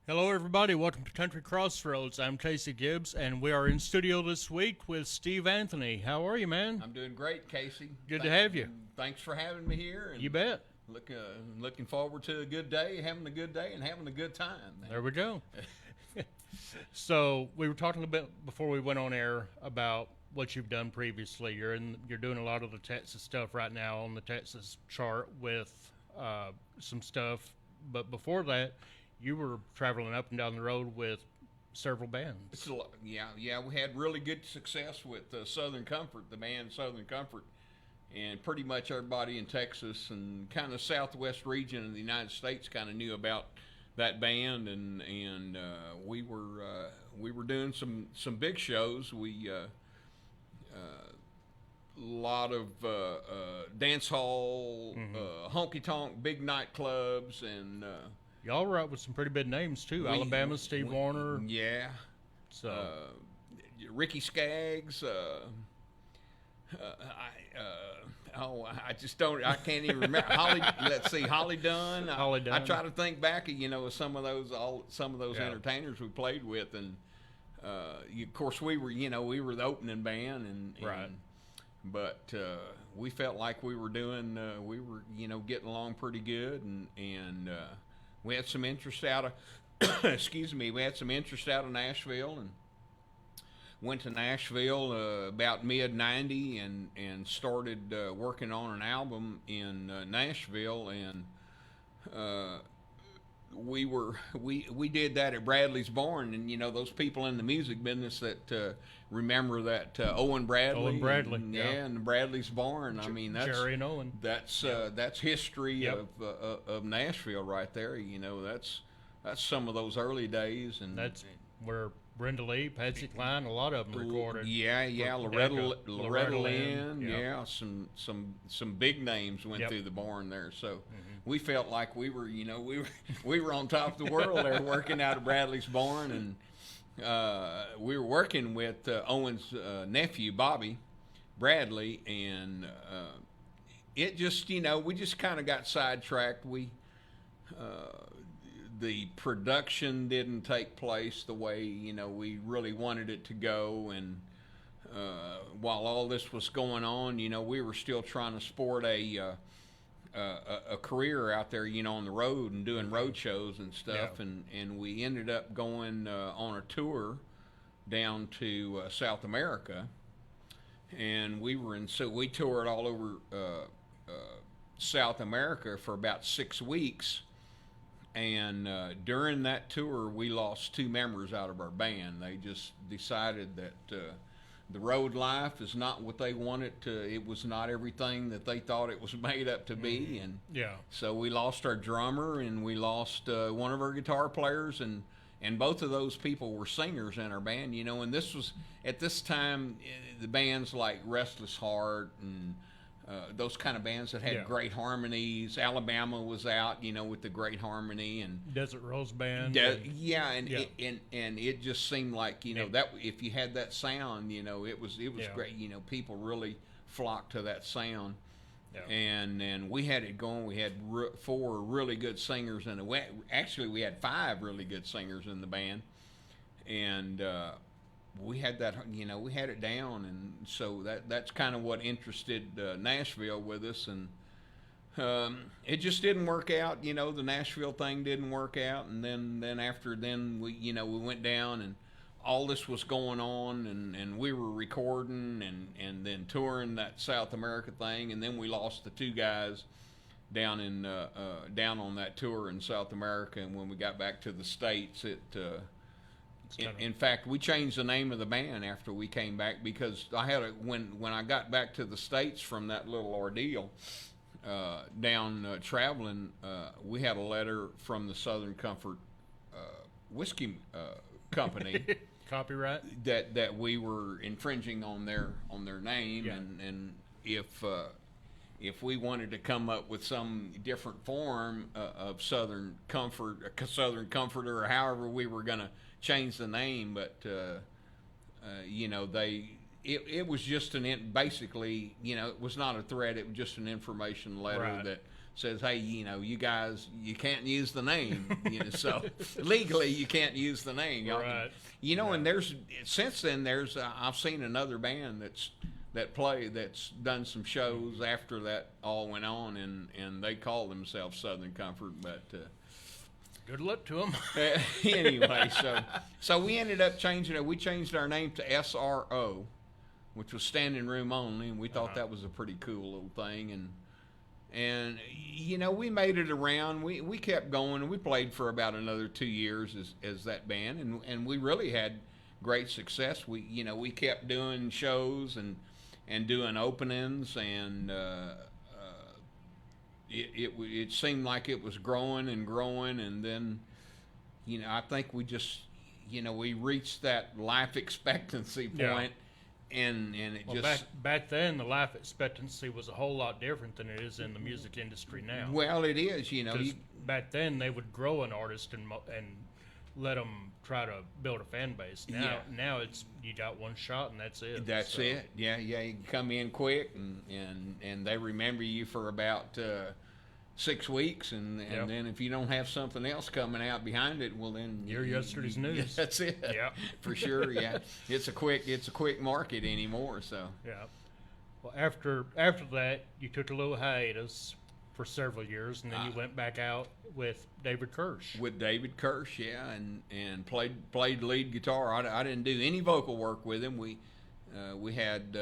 Hello, everybody. Welcome to Country Crossroads. I'm Casey Gibbs, and we are in studio this week with Steve Anthony. How are you, man? I'm doing great, Casey. Good to have you. Thanks for having me here. And You bet. looking forward to a good day, having a good day, and having a good time. There we go. So we were talking a bit before we went on air about what you've done previously. You're doing a lot of the Texas stuff right now on the Texas chart with some stuff, but before that, you were traveling up and down the road with several bands. Yeah. We had really good success with Southern Comfort, the band Southern Comfort, and pretty much everybody in Texas and kind of southwest region of the United States kind of knew about that band, and we were doing some big shows. We lot of dance hall, honky tonk, big nightclubs, and Y'all were out with some pretty big names too. Alabama, Steve Warner. Yeah. So Ricky Skaggs. I just don't. I can't even remember. Let's see, Holly Dunn. Holly Dunn. I try to think back, of some of those entertainers we played with, and of course we were the opening band, right. But we felt like we were doing. We were getting along pretty good, and we had some interest out of. excuse me. We had some interest out of Nashville, and went to Nashville about mid '90 and started working on an album in Nashville, and we did that at Bradley's Barn, and those people in the music business that remember that Owen Bradley, and Bradley's Barn. I mean, that's Jerry and Owen. That's history Yep. of Nashville right there. That's some of those early days, and That's where Brenda Lee, Patsy Cline, a lot of them recorded. Yeah, Loretta Lynn, yeah. Some big names went through the barn there. So we felt like we were on top of the world there, working out of Bradley's barn, and we were working with Owen's nephew Bobby Bradley, and it just we just kind of got sidetracked. The production didn't take place the way we really wanted it to go, and while all this was going on, we were still trying to sport a career out there, on the road and doing road shows and stuff, and we ended up going on a tour down to South America, and we toured all over South America for about 6 weeks. And during that tour, we lost 2 members out of our band. They just decided that the road life is not what they wanted to. It was not everything that they thought it was made up to be. And so we lost our drummer, and we lost one of our guitar players, and both of those people were singers in our band. And this was at this time the bands like Restless Heart and those kind of bands that had great harmonies. Alabama was out, with the great harmony, and Desert Rose Band. And it just seemed like that if you had that sound, it was great. People really flocked to that sound, and we had it going. We had 4 really good singers, and actually we had 5 really good singers in the band, and we had that, we had it down, and so that's kind of what interested Nashville with us, and it just didn't work out. The Nashville thing didn't work out, and then after we we went down, and all this was going on, and we were recording and then touring that South America thing, and then we lost the 2 guys down on that tour in South America, and when we got back to the States, in fact, we changed the name of the band after we came back, because when I got back to the States from that little ordeal down traveling, we had a letter from the Southern Comfort whiskey company copyright that we were infringing on their name, and if we wanted to come up with some different form of Southern Comforter, or however we were going to change the name, but it was just basically, it was not a threat. It was just an information letter that says, hey, you guys, you can't use the name, so legally you can't use the name. Right. And since then I've seen another band that's done some shows after that all went on, and they call themselves Southern Comfort, but good luck to them. Anyway, so we ended up changing it. We changed our name to SRO, which was Standing Room Only, and we thought that was a pretty cool little thing, and we made it around. We kept going, and we played for about another 2 years as that band, and we really had great success. We kept doing shows and doing openings, and it seemed like it was growing and growing, and then I think we just we reached that life expectancy point. And it back then the life expectancy was a whole lot different than it is in the music industry now. Well, it is, back then they would grow an artist and let them try to build a fan base. Now it's you got one shot and that's it. That's it. Yeah. You can come in quick and they remember you for about 6 weeks, and then if you don't have something else coming out behind it, well then you're yesterday's news. That's it. Yeah, for sure. Yeah, it's a quick market anymore. So yeah. Well, after that, you took a little hiatus for several years, and then you went back out with David Kirsch. With David Kirsch, yeah, and played lead guitar. I didn't do any vocal work with him. We had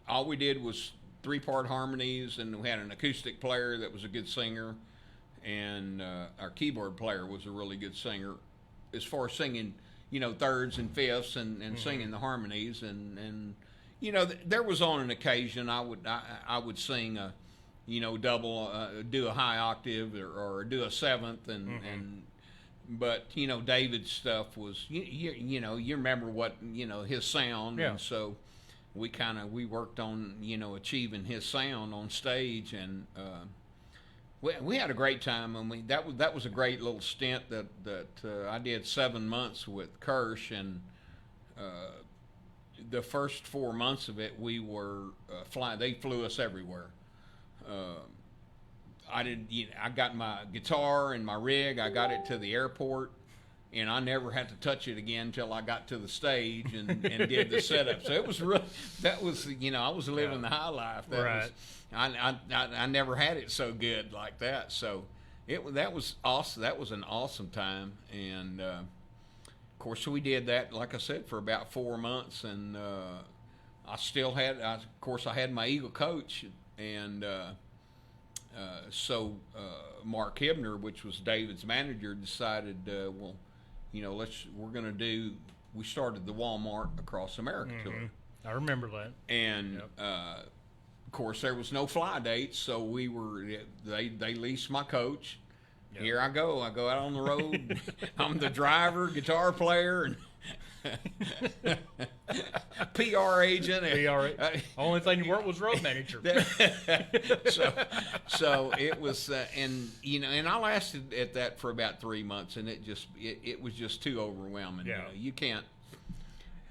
all we did was 3-part harmonies, and we had an acoustic player that was a good singer, and our keyboard player was a really good singer as far as singing, thirds and fifths and singing the harmonies, and there was on an occasion I would sing a double, do a high octave or do a seventh, but David's stuff was you remember what his sound, and so we worked on achieving his sound on stage, and we had a great time. I mean, that was a great little stint that I did 7 months with Kirsch, and the first 4 months of it we were flying. They flew us everywhere. I got my guitar and my rig. I got it to the airport, and I never had to touch it again until I got to the stage and did the setup. So it was real. That was I was living the high life. I never had it so good like that. So that was awesome. That was an awesome time, and of course we did that, like I said, for about 4 months, and I still had. I had my Eagle coach, and so Mark Hibner, which was David's manager, decided, we started the Walmart Across America tour. I remember that. And of course there was no fly dates, so they leased my coach. Yep. Here I go out on the road. I'm the driver, guitar player, and PR agent. Only thing you weren't was road manager. so it was, and I lasted at that for about 3 months, and it was just too overwhelming. Yeah. You can't.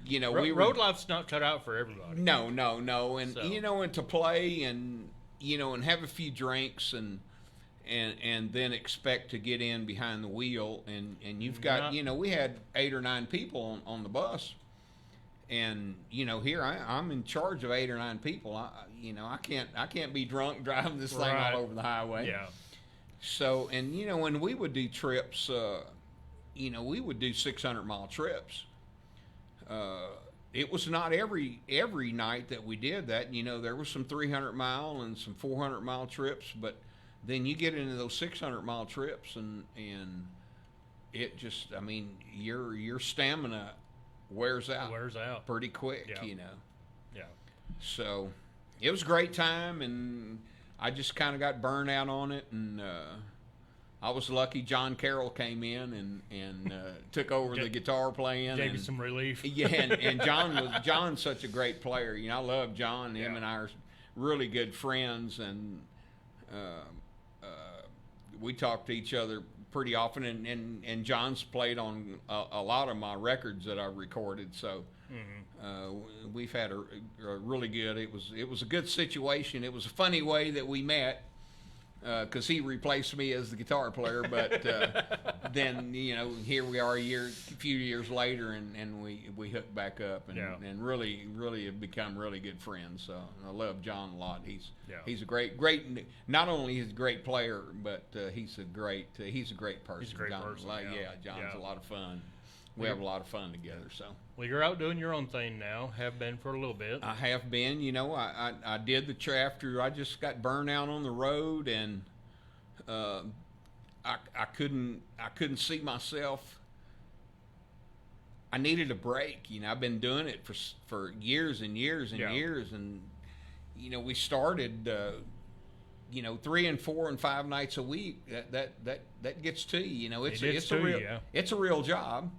Road life's not cut out for everybody. No, and and to play and and have a few drinks and then expect to get in behind the wheel, and you've got we had 8 or 9 people on the bus, and here I'm in charge of 8 or 9 people. I can't be drunk driving this thing all over the highway. Yeah. So, and when we would do trips, we would do 600-mile trips. It was not every night that we did that. There was some 300-mile and some 400-mile trips, but then you get into those 600-mile trips, and it just, your stamina wears out pretty quick. Yeah. So it was a great time, and I just kind of got burned out on it, and I was lucky John Carroll came in and took over the guitar playing. Gave you some relief. Yeah, and John's such a great player. I love John. Him and I are really good friends, and we talk to each other pretty often, and John's played on a lot of my records that I've recorded. So we've had a really good. It was a good situation. It was a funny way that we met. because he replaced me as the guitar player. But then, here we are a few years later, and we hooked back up, and really have become really good friends. So I love John a lot. He's a great. Not only is a great player, but he's a great person. He's a great person. John's a lot of fun. We have a lot of fun together. So. Well, you're out doing your own thing now. Have been for a little bit. I have been. I did after I just got burned out on the road, and I couldn't see myself. I needed a break. I've been doing it for years and years and years, and we started 3 and 4 and 5 nights a week. That gets to you. It's a real job.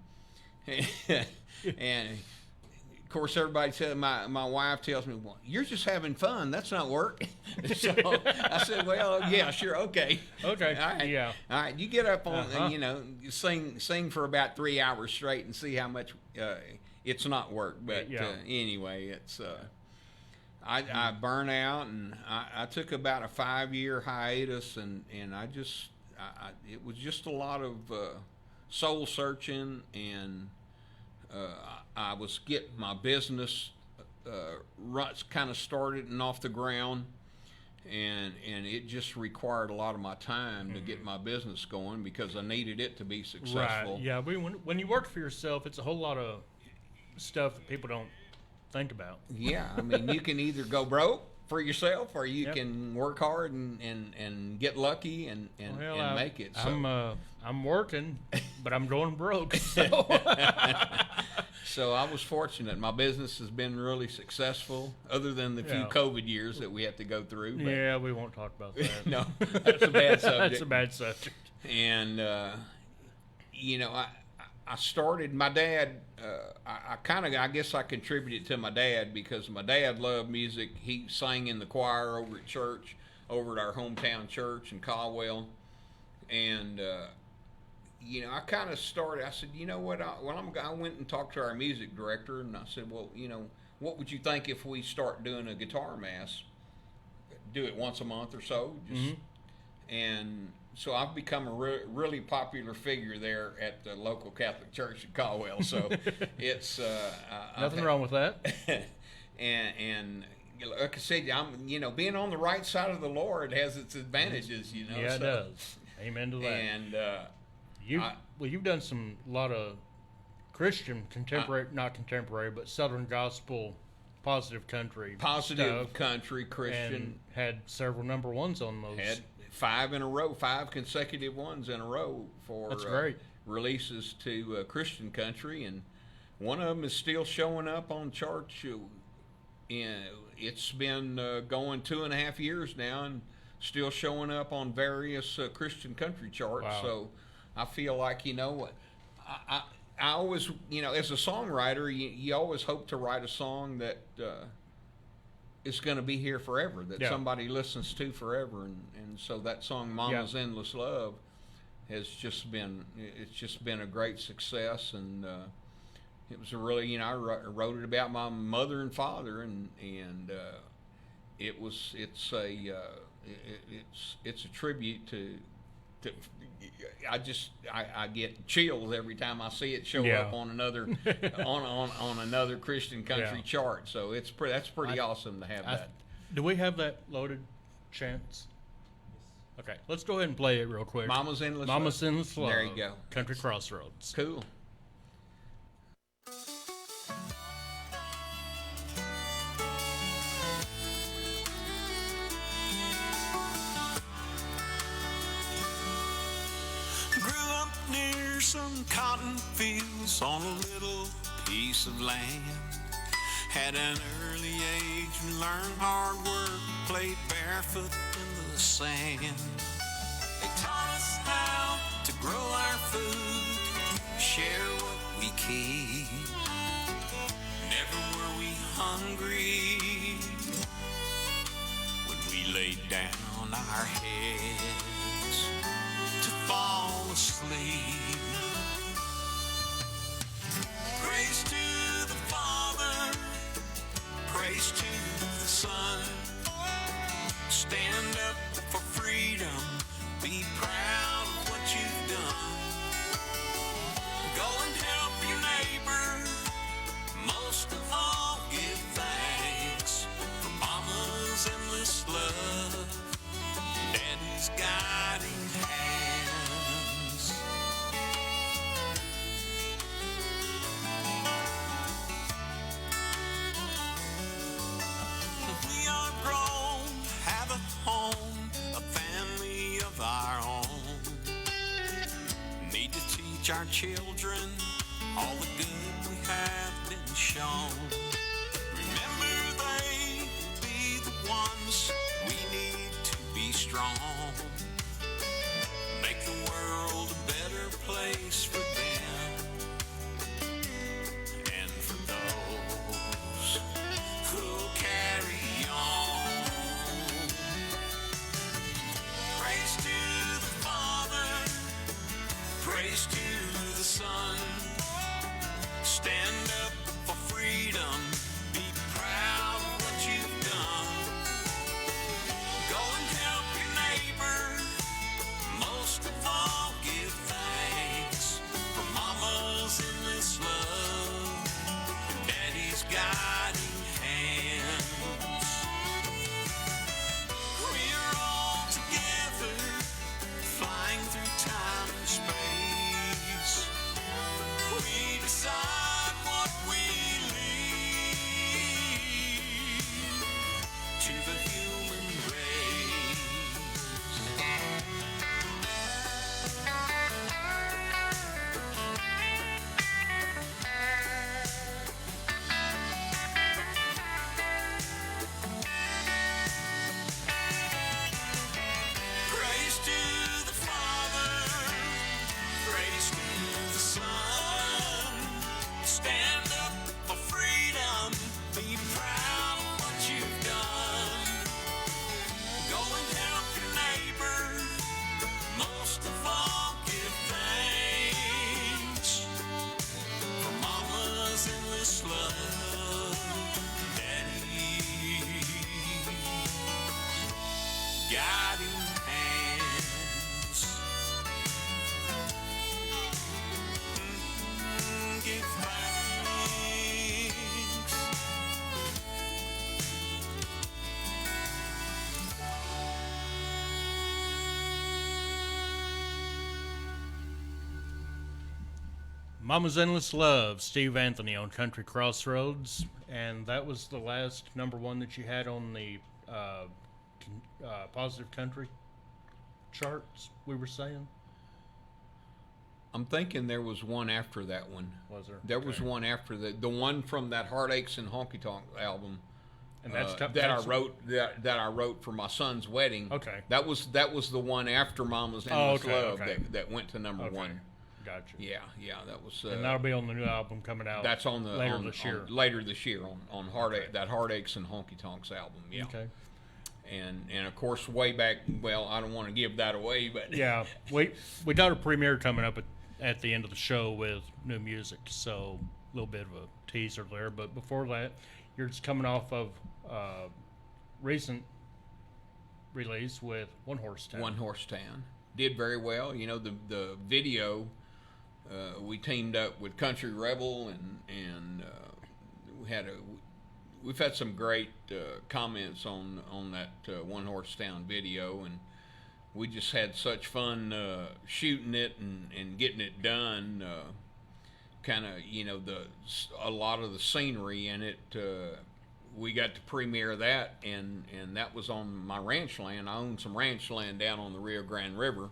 And of course, everybody said, my wife tells me, well, you're just having fun. That's not work. So I said, well, yeah, sure, okay. Okay. All right. Yeah. All right. You get up on, sing for about 3 hours straight and see how much it's not work. But anyway, it's I burn out, and I took about a 5-year hiatus, and it was just a lot of soul searching, and I was getting my business kind of started and off the ground, and it just required a lot of my time to get my business going, because I needed it to be successful. Right. Yeah. When you work for yourself, it's a whole lot of stuff that people don't think about. Yeah. I mean, you can either go broke for yourself, or you can work hard and get lucky and make it. So. I'm working, but I'm going broke. So. So I was fortunate. My business has been really successful, other than the few COVID years that we have to go through. But yeah, we won't talk about that. No, that's a bad subject. That's a bad subject. And I started. My dad. I guess I contributed to my dad, because my dad loved music. He sang in the choir over at church, over at our hometown church in Caldwell, and I kind of started. I said, you know what? I went and talked to our music director, and I said, well, what would you think if we start doing a guitar mass? Do it once a month or so, and so I've become a really popular figure there at the local Catholic Church in Caldwell. So it's nothing wrong with that. and like I said, being on the right side of the Lord has its advantages. Yeah, it does. Amen to that. And you've done a lot of Christian contemporary, not contemporary, but Southern gospel, positive country Christian, and had several number ones on those. Had 5 in a row, 5 consecutive ones in a row for That's great. Releases to Christian country, and one of them is still showing up on charts. It's been going 2.5 years now, and still showing up on various Christian country charts. Wow. So I feel like, I always, as a songwriter, you always hope to write a song that is going to be here forever, that somebody listens to forever. And so that song, Mama's Endless Love, it's just been a great success. And it was a really, I wrote it about my mother and father, and it's a tribute to I get chills every time I see it show up on another on another Christian country chart. So that's pretty awesome to have that. Do we have that loaded, Chance? Okay, let's go ahead and play it real quick. Mama's Endless Love. There you go. Country Crossroads. Cool. Some cotton fields on a little piece of land. Had an early age and learned hard work, played barefoot in the sand. They taught us how to grow our food, share what we keep. Never were we hungry when we laid down our heads to fall asleep. Praise to the Father, praise to the Son. Stand up for freedom, teach our children all the good we have been shown. Remember, they will be the ones we need to be strong. Make the world a better place for them and for those who'll carry on. Praise to the Father, praise to the Son. Stand up for freedom, be proud of what you've done. Go and help your neighbor, most of all give thanks for Mama's endless love and Daddy's guiding hands. We're all together, flying through time and space. We decide what we leave to the human race. Praise to the Father, praise to the Son. Stand up for freedom, be proud of what you've done. Go and help your neighbor, most of all give thanks for Mama's endless love, Daddy's guiding hands. Give thanks. Mama's Endless Love, Steve Anthony on Country Crossroads, and that was the last number one that you had on the Positive Country charts, we were saying. I'm thinking there was one after that one. Was there? There was one after the one from that Heartaches and Honky Tonk album. And that's that I wrote for my son's wedding. Okay. That was the one after Mama's Endless Love okay. that went to number one. Gotcha. Yeah, that was. And that'll be on the new album coming out. That's on the later this year. Later this year on that Heartaches and Honky Tonks album. Yeah. Okay. And of course, way back. Well, I don't want to give that away, but yeah, we got a premiere coming up at the end of the show with new music, so a little bit of a teaser there. But before that, you're just coming off of recent release with One Horse Town. One Horse Town did very well. You know, the video, we teamed up with Country Rebel and we've had some great comments on that One Horse Town video, and we just had such fun shooting it and getting it done. Kind of, you know, a lot of the scenery in it. We got to premiere that, and that was on my ranch land. I own some ranch land down on the Rio Grande River,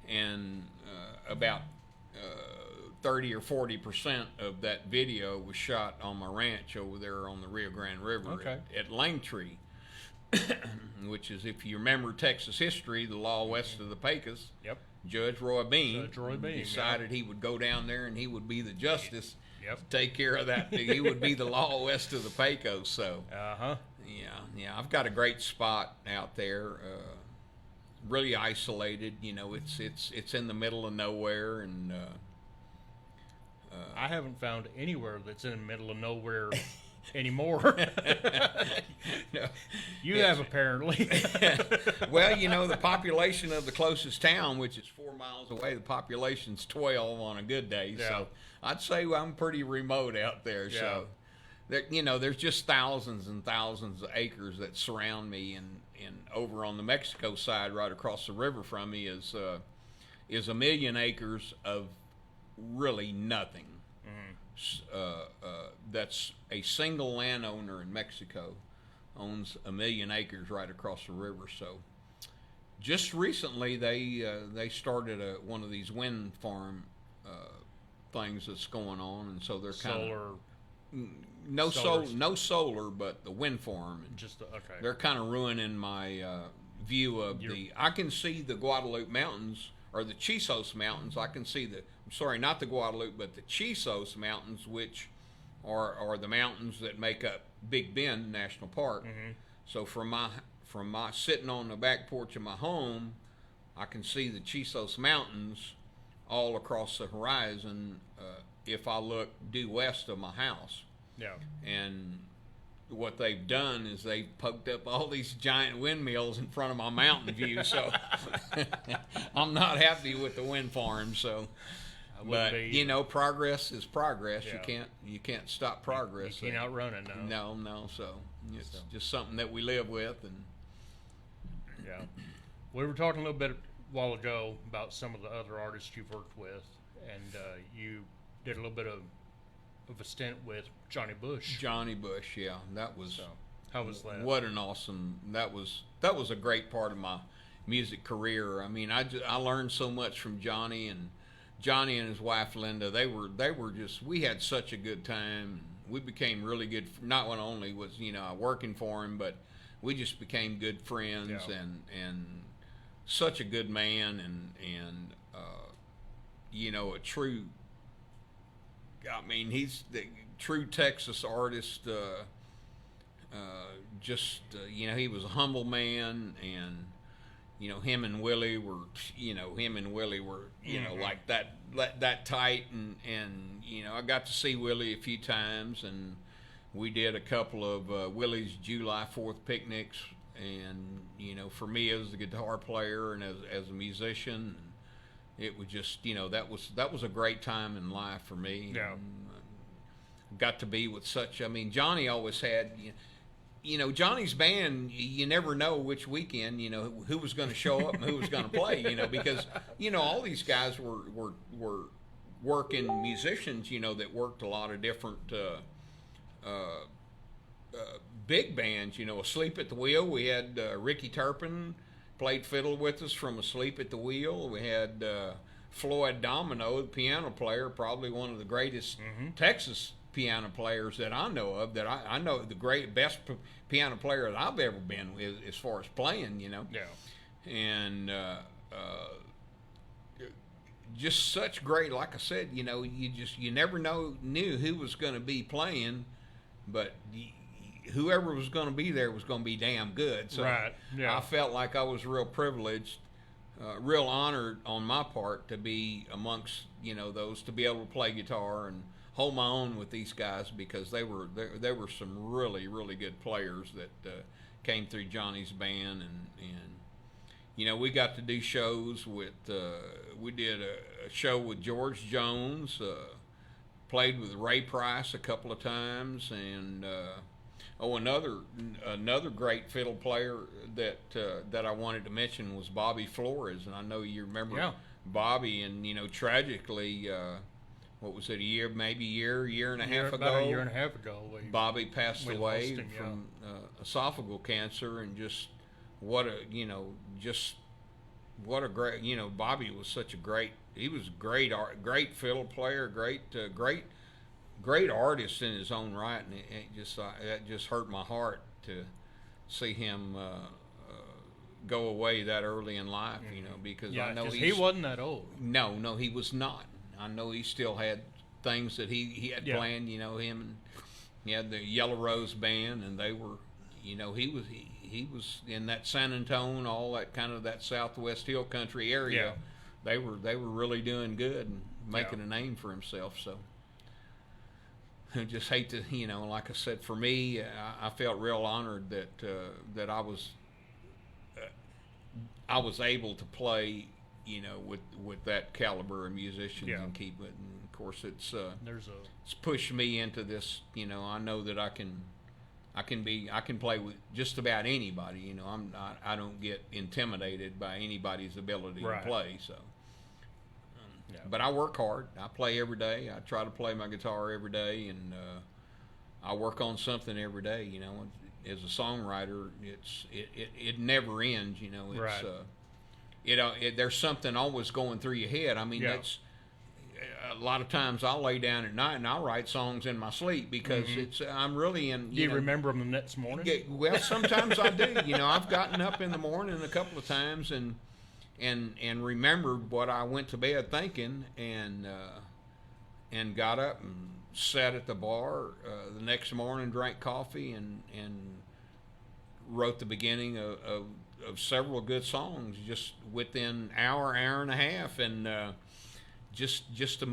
and about 30 or 40% of that video was shot on my ranch over there on the Rio Grande River at Langtree, which is, if you remember Texas history, the law west of the Pecos. Yep. Judge Roy Bean decided he would go down there and he would be the justice. Yep. Take care of that. He would be the law west of the Pecos. So, yeah. I've got a great spot out there. Really isolated. You know, it's in the middle of nowhere, and I haven't found anywhere that's in the middle of nowhere anymore. No. You have, apparently. Well, you know, the population of the closest town, which is 4 miles away, the population's 12 on a good day. Yeah. So I'd say I'm pretty remote out there. Yeah. So, you know, there's just thousands and thousands of acres that surround me, and over on the Mexico side, right across the river from me, is 1 million acres of really nothing. That's a single landowner in Mexico owns 1 million acres right across the river. So just recently they started one of these wind farm things that's going on, and so they're kind solar. of no solar, but the wind farm. And Just okay. they're kind of ruining my view of I can see the Guadalupe Mountains or the Chisos Mountains. I can see I'm sorry, not the Guadalupe, but the Chisos Mountains, which are the mountains that make up Big Bend National Park. Mm-hmm. So from my sitting on the back porch of my home, I can see the Chisos Mountains all across the horizon if I look due west of my house. Yeah. And what they've done is they've poked up all these giant windmills in front of my mountain view, so I'm not happy with the wind farm. So, but progress is progress. Yeah. You can't stop progress. You can't outrun it. No. So it's just something that we live with, and yeah. We were talking a little bit a while ago about some of the other artists you've worked with, and you did a little bit of a stint with Johnny Bush. Johnny Bush, yeah, that was. How was that? What an awesome! That was a great part of my music career. I mean, I learned so much from Johnny and his wife Linda. They were just. We had such a good time. We became really good. Not only was I working for him, but we just became good friends, and such a good man, and a true. I mean, he's the true Texas artist. He was a humble man, and him and Willie were, Mm-hmm. like that tight, and I got to see Willie a few times, and we did a couple of Willie's July 4th picnics, and for me as a guitar player and as a musician. It was just, that was a great time in life for me. Yeah. Got to be with Johnny always had, Johnny's band, you never know which weekend, who was going to show up and who was going to play, because, all these guys were working musicians, that worked a lot of different big bands, Asleep at the Wheel. We had Ricky Turpin played fiddle with us from Asleep at the Wheel. We had Floyd Domino, the piano player, probably one of the greatest Texas piano players that I know of. That I know the best piano player that I've ever been with as far as playing. Yeah. And just such great. Like I said, you never knew who was going to be playing, but. Whoever was going to be there was going to be damn good. So right. Yeah. I felt like I was real privileged, real honored on my part to be amongst those, to be able to play guitar and hold my own with these guys, because they were some really, really good players that came through Johnny's band, and we got to do shows with we did a show with George Jones, played with Ray Price a couple of times, and another great fiddle player that I wanted to mention was Bobby Flores, and I know you remember Bobby, and tragically, what was it, a year and a half ago? About a year and a half ago, Bobby passed away from esophageal cancer, and just what a great, Bobby was such a great, he was great fiddle player, great artist in his own right, and it just hurt my heart to see him go away that early in life, because I know he wasn't that old. No, he was not. I know he still had things that he had planned, him, and he had the Yellow Rose band, and they were, he was in that San Antonio, all that kind of that Southwest Hill Country area. They were really doing good and making a name for himself, so. I just hate to, like I said, for me, I felt real honored that I was able to play, with that caliber of musicians and keep it. And of course, it's pushed me into this. I know that I can play with just about anybody. I don't get intimidated by anybody's ability to play. So. But I work hard. I play every day. I try to play my guitar every day, and I work on something every day. As a songwriter, it never ends. It's there's something always going through your head. I mean, that's a lot of times I'll lay down at night and I'll write songs in my sleep because I'm really in. Do you remember them the next morning? Yeah, well, sometimes I do. I've gotten up in the morning a couple of times and remembered what I went to bed thinking, and got up and sat at the bar the next morning, drank coffee, and wrote the beginning of several good songs just within hour and a half, and just to,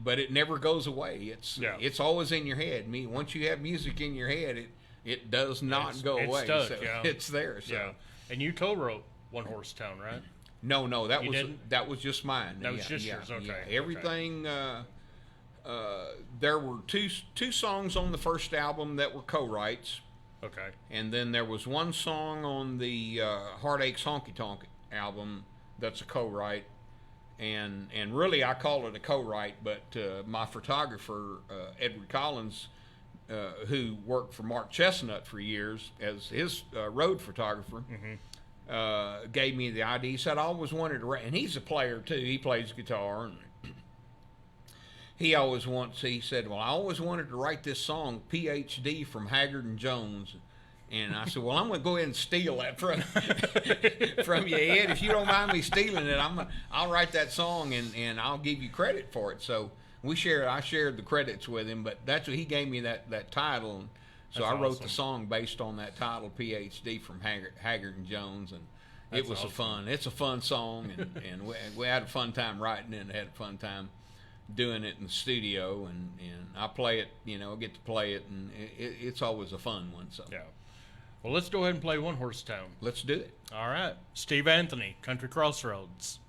but it never goes away. It's always in your head. Once you have music in your head, it does not go away. Stuck, so yeah. It's there. So. Yeah. And you co-wrote One Horse Town, right? No, that was just mine. That was just yours. Okay. Yeah. Everything. There were two songs on the first album that were co-writes. Okay. And then there was one song on the Heartaches Honky Tonk album that's a co-write, and really I call it a co-write, but my photographer Edward Collins, who worked for Mark Chestnut for years as his road photographer, gave me the idea. He said, I always wanted to write, and he's a player too. He plays guitar, and he said, well, I always wanted to write this song, PhD from Haggard and Jones. And I said, well, I'm going to go ahead and steal that from you, Ed. If you don't mind me stealing it, I'll write that song and I'll give you credit for it. So I shared the credits with him, but that's what he gave me that title. And so I wrote the song based on that title, PhD from Haggard and Jones, and it was it's a fun song, and we had a fun time writing it and had a fun time doing it in the studio, and I play it, I get to play it, and it's always a fun one. So yeah. Well, let's go ahead and play One Horse Town. Let's do it. All right. Steve Anthony, Country Crossroads.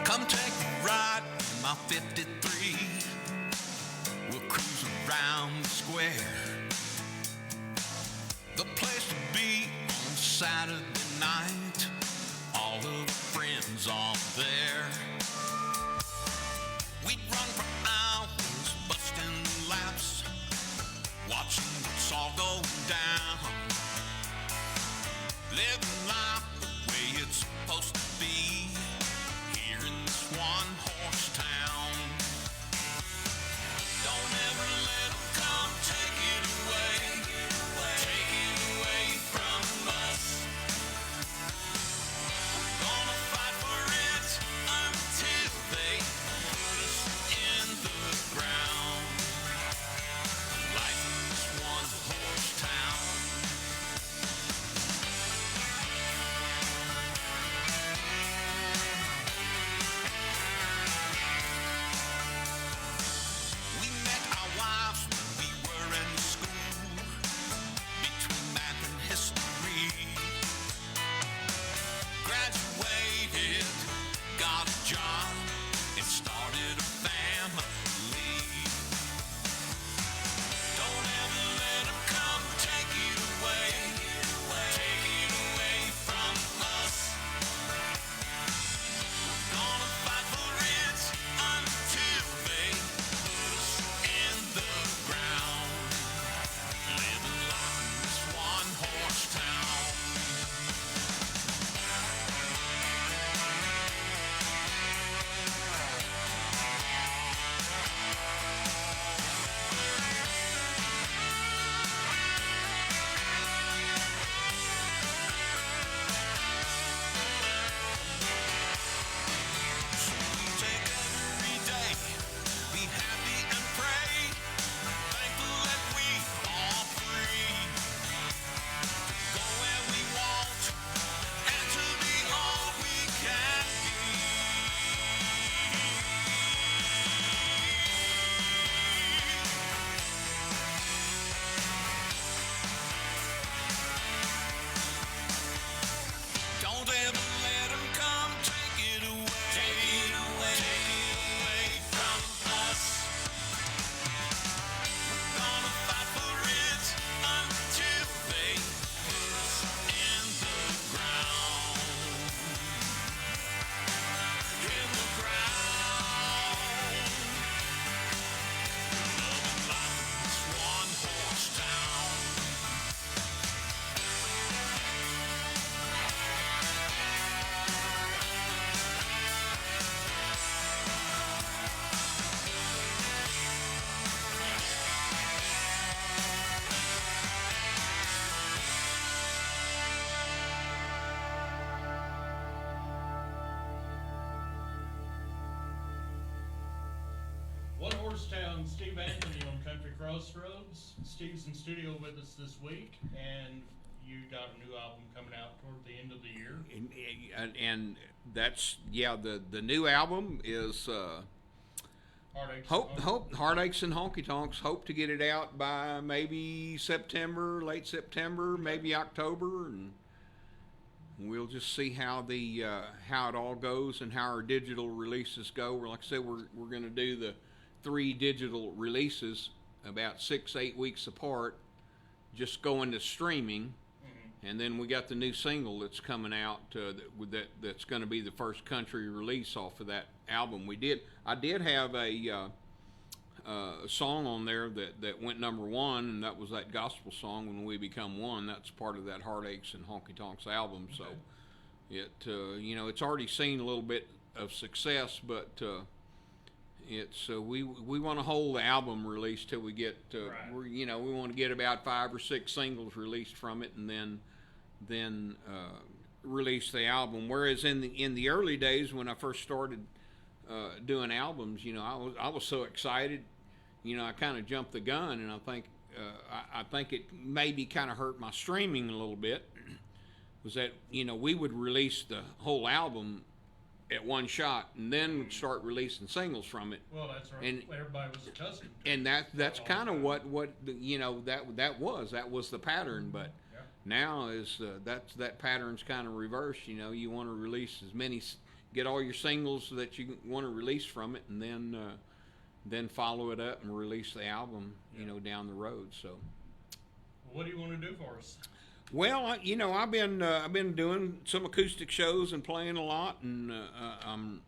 Come take a ride in my 53. We'll cruise around the square. The place to be on Saturday night. All of the friends are there. We'd run for hours, busting laps, watching what's all go down. Living life the way it's supposed to be. One horse town. Don't ever let them come take it away from us. Morristown, Steve Anthony on Country Crossroads. Steve's in studio with us this week, and you got a new album coming out toward the end of the year. And that's, the new album is Heartaches and Honky Tonks. Hope to get it out by maybe September, late September, maybe October, and we'll just see how how it all goes and how our digital releases go. Like I said, we're going to do the 3 digital releases about 6-8 weeks apart, just going to streaming. And then we got the new single that's coming out that's going to be the first country release off of that album. I did have a song on there that went #1, and that was that gospel song, When We Become One. That's part of that Heartaches and Honky Tonks album. So it's already seen a little bit of success, but we want to hold the album release till we get we want to get about 5 or 6 singles released from it, and then release the album. Whereas in the early days when I first started doing albums, I was so excited, I kind of jumped the gun, and I think it maybe kind of hurt my streaming a little bit. Was that we would release the whole album at one shot, and then we'd start releasing singles from it. Well, that's right. And everybody was accustomed to. And that's kind of what that was the pattern. But now is that pattern's kind of reversed. You want to release as many, get all your singles that you want to release from it, and then follow it up and release the album, down the road. So, what do you want to do for us? Well, I've been doing some acoustic shows and playing a lot, and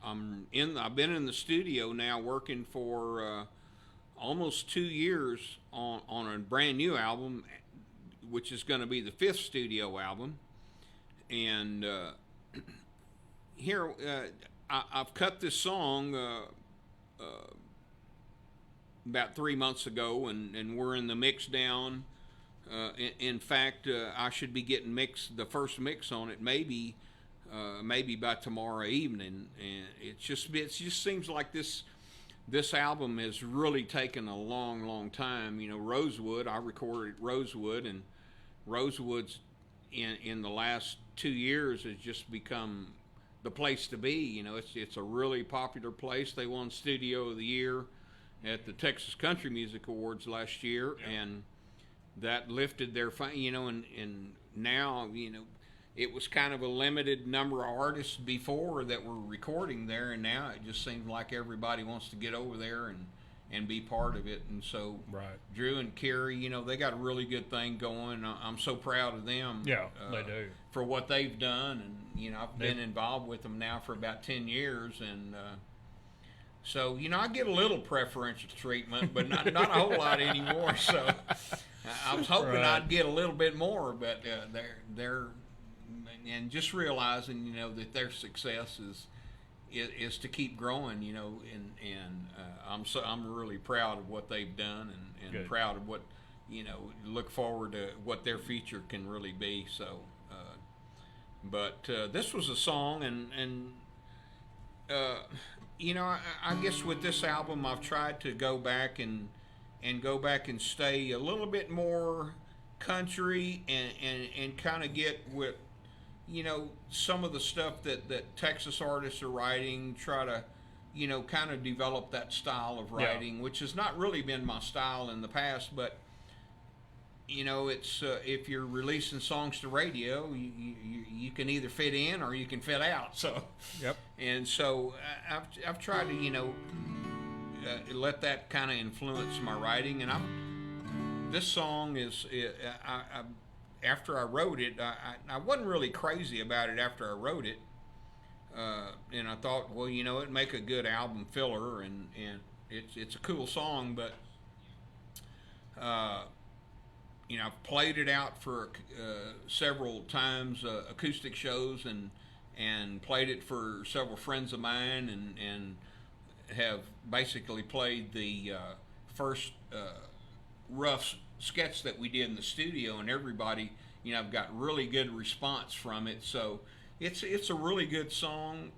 I've been in the studio now working for almost 2 years on a brand new album, which is going to be the 5th studio album. And here I've cut this song about 3 months ago, and we're in the mix down. In fact, I should be getting the first mix on it maybe by tomorrow evening. And it just seems like this album has really taken a long time. Rosewood, I recorded Rosewood, and Rosewood's in the last 2 years has just become the place to be. It's a really popular place. They won Studio of the Year at the Texas Country Music Awards last year, and that lifted their and now it was kind of a limited number of artists before that were recording there, and now it just seems like everybody wants to get over there and be part of it. And so Drew and Carrie, they got a really good thing going. I'm so proud of them. Yeah, they do, for what they've done, and I've been involved with them now for about 10 years, and so I get a little preferential treatment, but not a whole lot anymore. So I was hoping I'd get a little bit more, but they're and just realizing that their success is to keep growing, and I'm really proud of what they've done, and proud of what look forward to what their future can really be. So, but this was a song, and I guess with this album I've tried to go back and stay a little bit more country and kind of get with some of the stuff that Texas artists are writing, try to kind of develop that style of writing, which has not really been my style in the past, but it's if you're releasing songs to radio, you can either fit in or you can fit out. So and so I've tried to let that kind of influence my writing, and this song is after I wrote it, I wasn't really crazy about it after I wrote it, and I thought, well, it'd make a good album filler, and it's a cool song, but I've played it out for several times, acoustic shows, and played it for several friends of mine, and have basically played the first rough sketch that we did in the studio, and everybody, I've got really good response from it. So it's a really good song.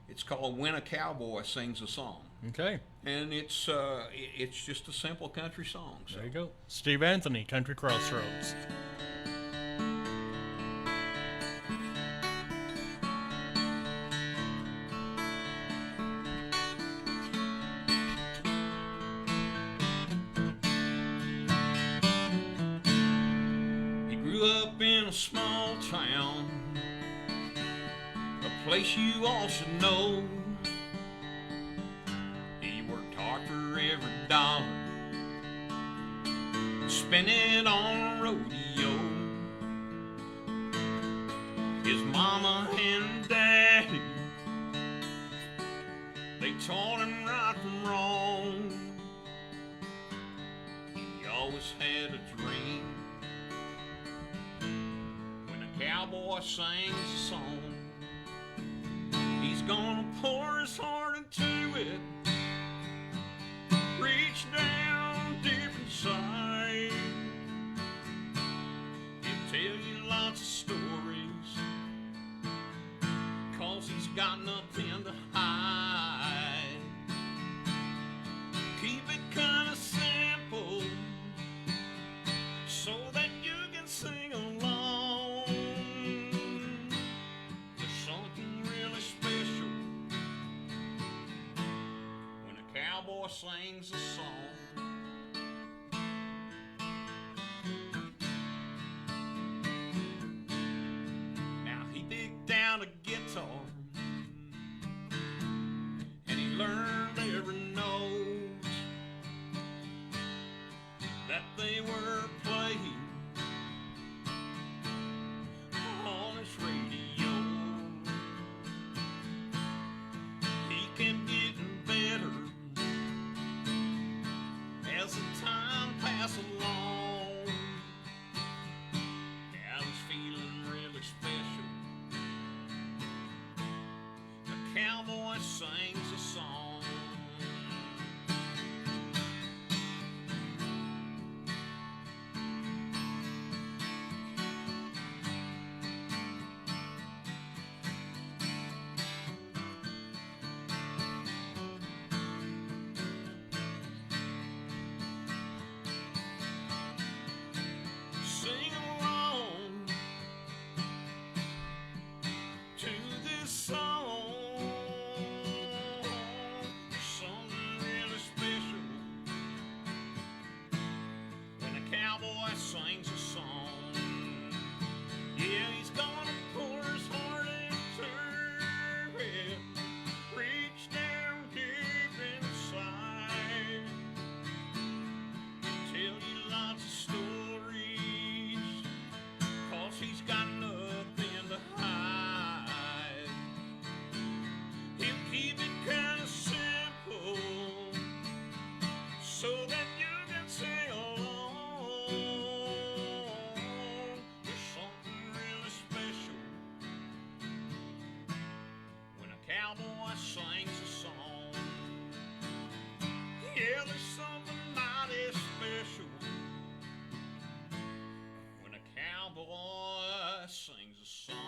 It's called When a Cowboy Sings a Song. Okay. And it's just a simple country song. So. There you go. Steve Anthony, Country Crossroads. He grew up in a small town, a place you all should know. He worked hard for every dollar, spent it on a rodeo. His mama and daddy, they taught him right from wrong. He always had a dream. When a cowboy sings a song, he's gonna pour his heart into it, reach down deep inside. He'll tell you lots of stories, 'cause he's got nothing to hide. Keep it kinda simple, so that you can sing along. There's something really special when a cowboy sings a song. Now he picked out a guitar and he learned every note that they were playing on his radio. He kept getting better as the time passed along. I was feeling really special. The cowboy sings a song. Sing along to this song. There's something really special when a cowboy sings a song. Yeah, he's gonna pour his heart into it, reach down deep inside, and tell you lots of stories, 'cause he's got nothing to hide. He'll keep it kinda simple, so that you can sing along. There's something really special when a cowboy sings a song. Yeah, there's something mighty special when a cowboy sings a song.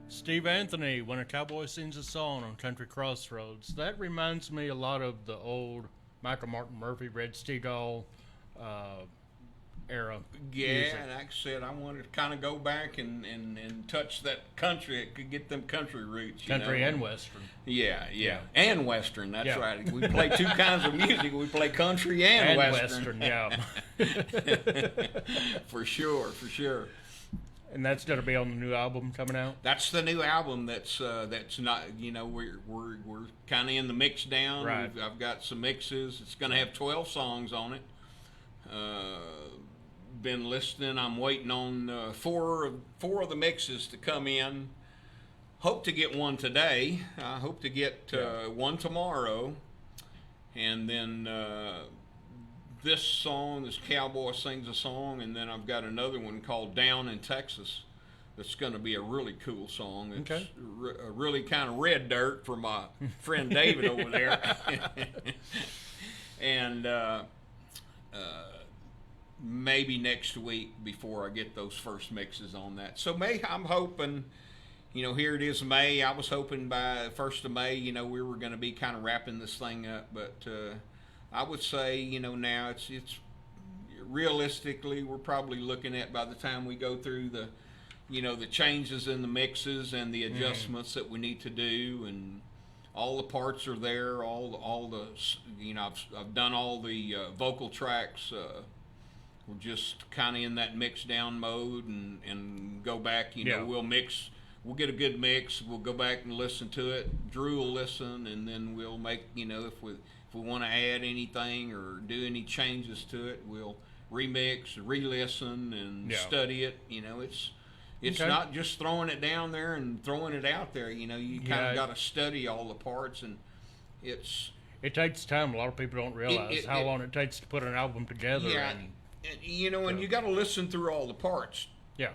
Steve Anthony, When a Cowboy Sings a Song on Country Crossroads. That reminds me a lot of the old Michael Martin Murphey, Red Steagall era. Yeah, music. like I said, I wanted to kind of go back and touch that country. It could get them country roots. Country and Western. Yeah. And Western, that's Yeah. right. We play two kinds of music. We play country and Western. yeah. For sure. And that's going to be on the new album coming out? That's the new album that's not, we're kind of in the mix down. Right. I've got some mixes. It's going to have 12 songs on it. Been listening. I'm waiting on four of the mixes to come in. Hope to get one today. I hope to get one tomorrow. And then this Cowboy Sings a Song, and then I've got another one called Down in Texas that's going to be a really cool song. It's Okay. a really kind of red dirt for my friend David over there. And maybe next week before I get those first mixes on that. So I'm hoping, here it is May. I was hoping by 1st of May, we were going to be kind of wrapping this thing up. But I would say, now it's realistically, we're probably looking at, by the time we go through the changes in the mixes and the adjustments that we need to do, and all the parts are there, all the I've done all the vocal tracks. We're just kind of in that mix down mode, and go back. We'll get a good mix. We'll go back and listen to it. Drew will listen, and then we'll make, if we want to add anything or do any changes to it, we'll remix, re-listen, and study it. It's Okay. not just throwing it down there and throwing it out there. You kind of got to study all the parts, and it takes time. A lot of people don't realize how long it takes to put an album together. Yeah, and you got to listen through all the parts. Yeah.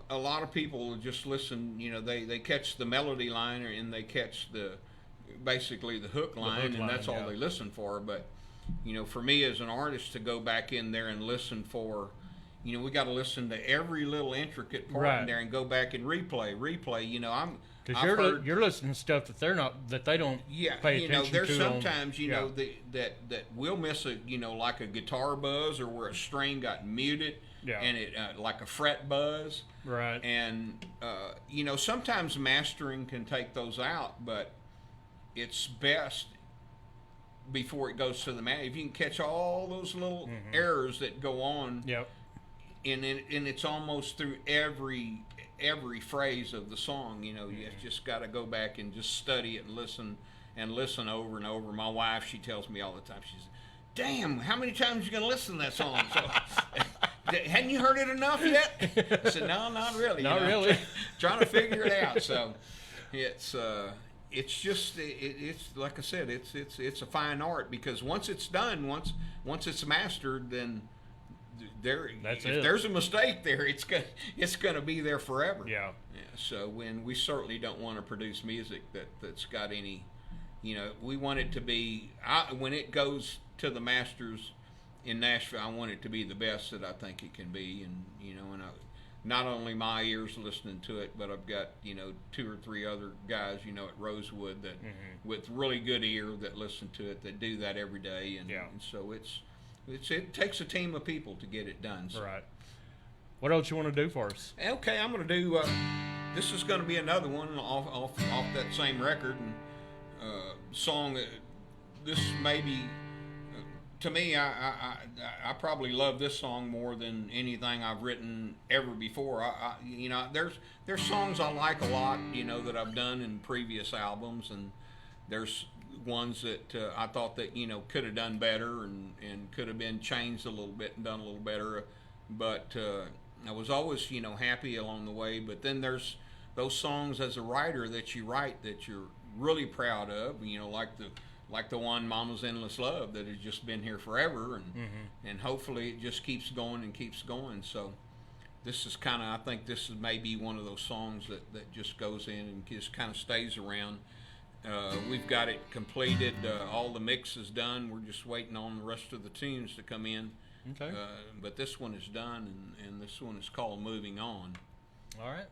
A lot of people just listen. They catch the melody line, and they catch basically the hook line, and that's all they listen for. But for me as an artist to go back in there and listen for, we got to listen to every little intricate part in there and go back and replay. Because you're listening to stuff that they don't pay attention to. There's sometimes that we'll miss like a guitar buzz, or where a string got muted, and it like a fret buzz, right? And sometimes mastering can take those out, but it's best before it goes to the master. If you can catch all those little errors that go on, and it's almost through every phrase of the song. You just got to go back and just study it and listen over and over. My wife, she tells me all the time, she says, "Damn, how many times are you going to listen to that song?" So, hadn't you heard it enough yet? I said, "No, not really. Not really. Trying to figure it out." So it's just it's like I said, it's a fine art, because once it's done, once it's mastered, then if there's a mistake there, it's gonna be there forever. Yeah. So when we certainly don't want to produce music that's got any, we want it to be, when it goes to the masters in Nashville, I want it to be the best that I think it can be, and not only my ears listening to it, but I've got 2 or 3 other guys at Rosewood that with really good ear that listen to it, that do that every day, and so it takes a team of people to get it done. So. Right. What else you want to do for us? Okay, I'm going to do. This is going to be another one off that same record, and song. This may be, to me, I probably love this song more than anything I've written ever before. There's songs I like a lot, that I've done in previous albums, and there's ones that I thought that could have done better and could have been changed a little bit and done a little better, but I was always happy along the way. But then there's those songs as a writer that you write that you're really proud of, like the one "Mama's Endless Love" that has just been here forever, and hopefully it just keeps going and keeps going. So this is I think this is maybe one of those songs that just goes in and just kind of stays around. We've got it completed. All the mix is done. We're just waiting on the rest of the tunes to come in. Okay. But this one is done, and this one is called "Moving On." All right.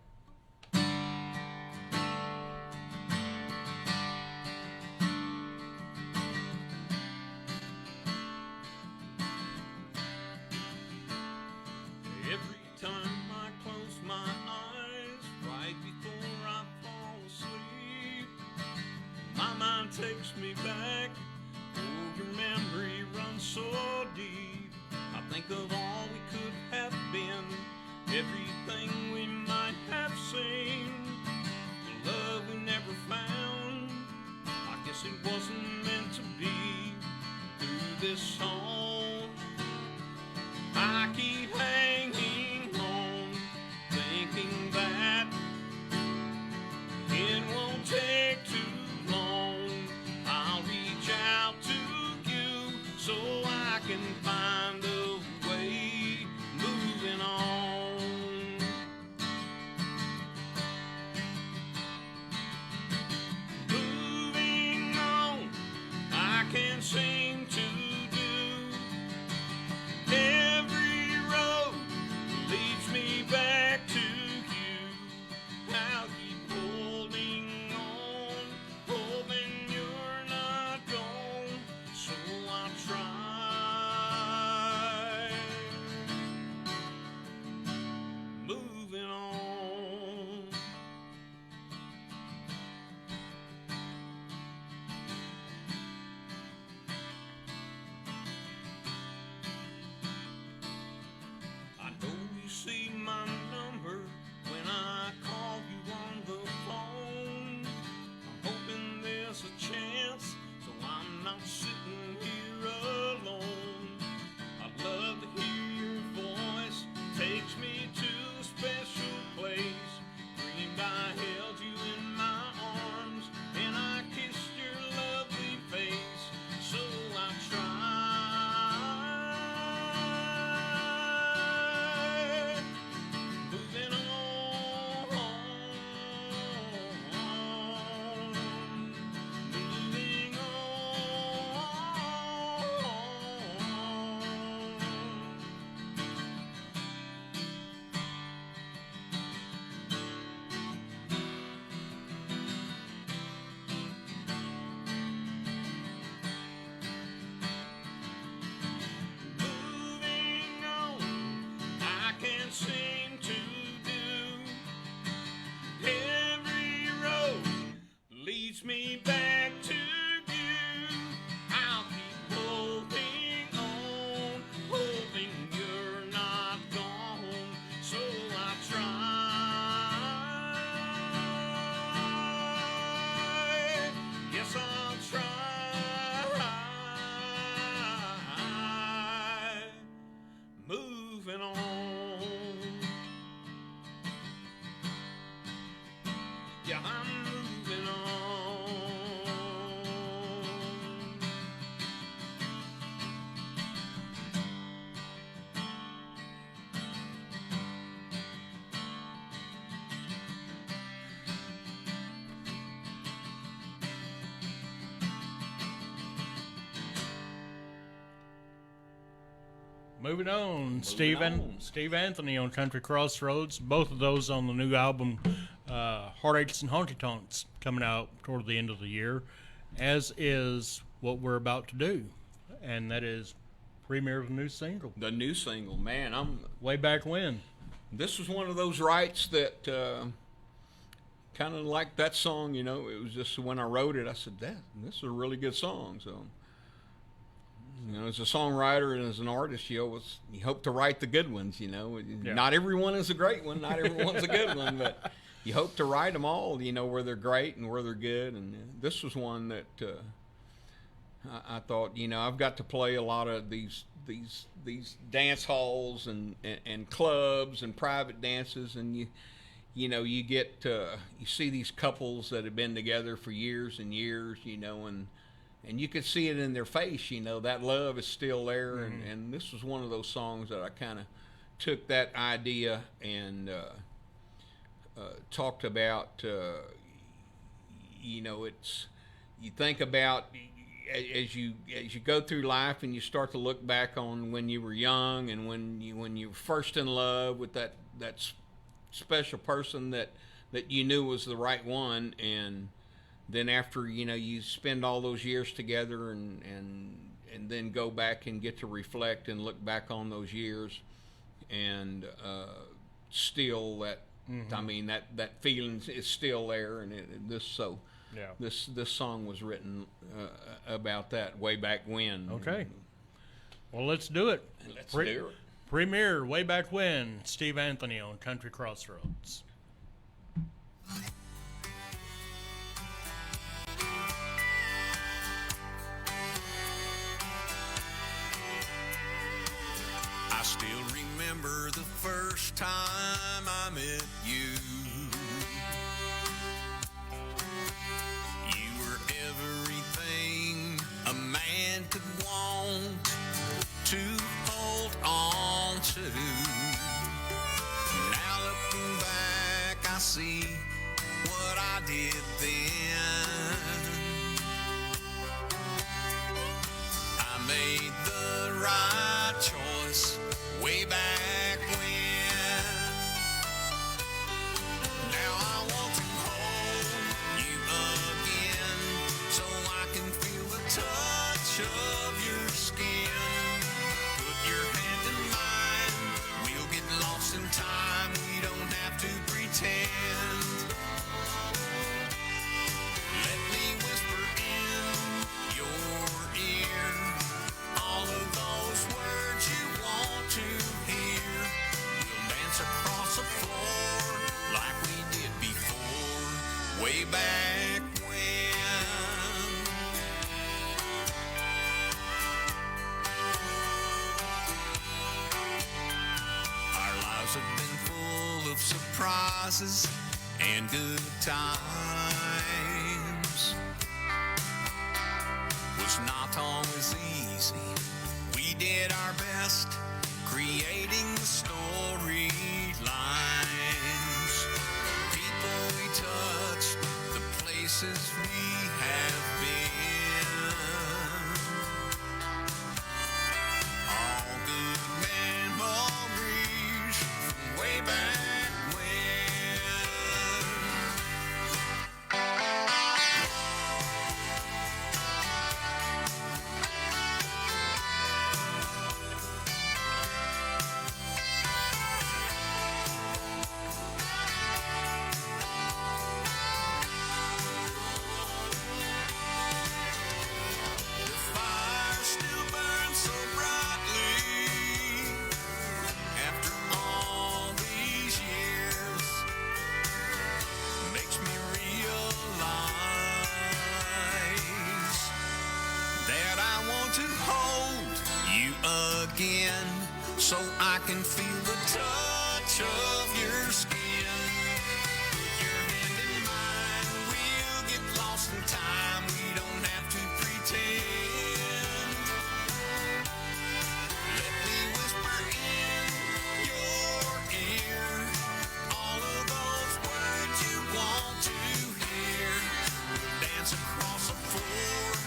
Every time I close my eyes, right before I fall asleep, my mind takes me back. Oh, your memory runs so deep. I think of all we could have been, everything we might have seen, the love we never found. I guess it wasn't meant to be. Through this song, I keep hanging on, thinking that it won't take too long. I'll reach out to you so I can find a way, moving on. Moving on, Moving Steve Anthony on Country Crossroads. Both of those on the new album, Heartaches and Honky Tonks, coming out toward the end of the year, as is what we're about to do, and that is premiere of the new single. The new single, man. Way Back When. This was one of those rights that kind of like that song, you know. It was just when I wrote it, I said, this is a really good song. So, you know, as a songwriter and as an artist, you hope to write the good ones, you know. Yeah. Not everyone is a great one. Not everyone's a good one, but you hope to write them all, you know, where they're great and where they're good. And this was one that I thought, you know, I've got to play a lot of these dance halls and clubs and private dances, and you know, you get you see these couples that have been together for years and years, you know, and you can see it in their face, you know, that love is still there. Mm-hmm. And this was one of those songs that I kind of took that idea and talked about, you know, you think about as you go through life and you start to look back on when you were young and when you were first in love with that special person that you knew was the right one, and then after, you know, you spend all those years together and then go back and get to reflect and look back on those years, and still that, mm-hmm. I mean, that feeling is still there, and this song was written about that way back when. Okay. Well, let's do it. Let's do it. Premiere, Way Back When, Steve Anthony on Country Crossroads. I still remember the first time I met you. You were everything a man could want to hold on to. Now looking back, I see what I did then. I made the right choice way back when. Now I want to hold you again, so I can feel the touch of your skin. In time, we don't have to pretend. Let me whisper in your ear all of those words you want to hear. We'll dance across the floor like we did before, way back when. Have been full of surprises and good times. Was not always easy. We did our best creating the story lines. People we touched, the places we have been. All good memories way back when. The fire still burns so brightly after all these years. Makes me realize that I want to hold you again, so I can feel the touch of your skin. Put your hand in mine, we'll get lost in time. We don't have to pretend. Let me whisper in your ear all of those words you want to hear. We'll dance across the floor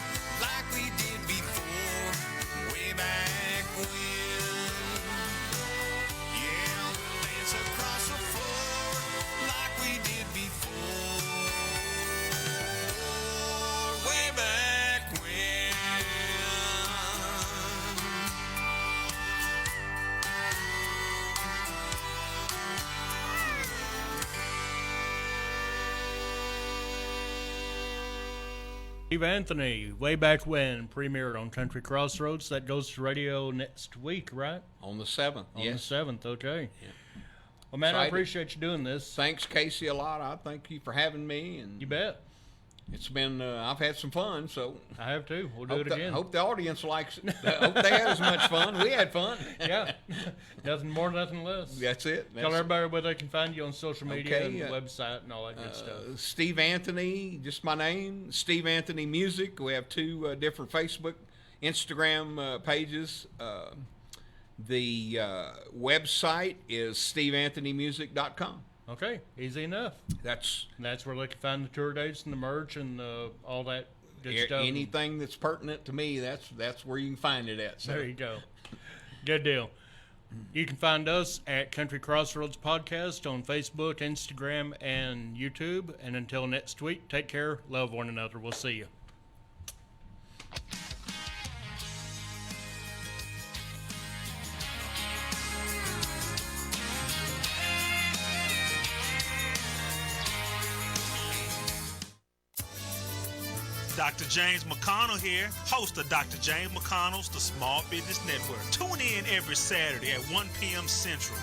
like we did before, way back when. Steve Anthony, way back when, premiered on Country Crossroads. That goes to radio next week, right? On the 7th, On yes. the 7th, okay. Yeah. Well, man, Excited. I appreciate you doing this. Thanks, Casey, a lot. I thank you for having me. And You bet. it's been, I've had some fun, so. I have too. We'll do it again. Hope the audience likes it. Hope they had as much fun. We had fun. Yeah. Nothing more, nothing less. That's it. Tell everybody where they can find you on social media Okay, and website and all that good stuff. Steve Anthony, just my name. Steve Anthony Music. We have 2 different Facebook, Instagram pages. The website is steveanthonymusic.com. Okay, easy enough. That's where they can find the tour dates and the merch and all that good stuff. anything that's pertinent to me. That's where you can find it at. So. There you go. Good deal. You can find us at Country Crossroads Podcast on Facebook, Instagram, and YouTube. And until next week, take care, love one another. We'll see you. Dr. James McConnell here, host of Dr. James McConnell's The Small Business Network. Tune in every Saturday at 1 p.m. Central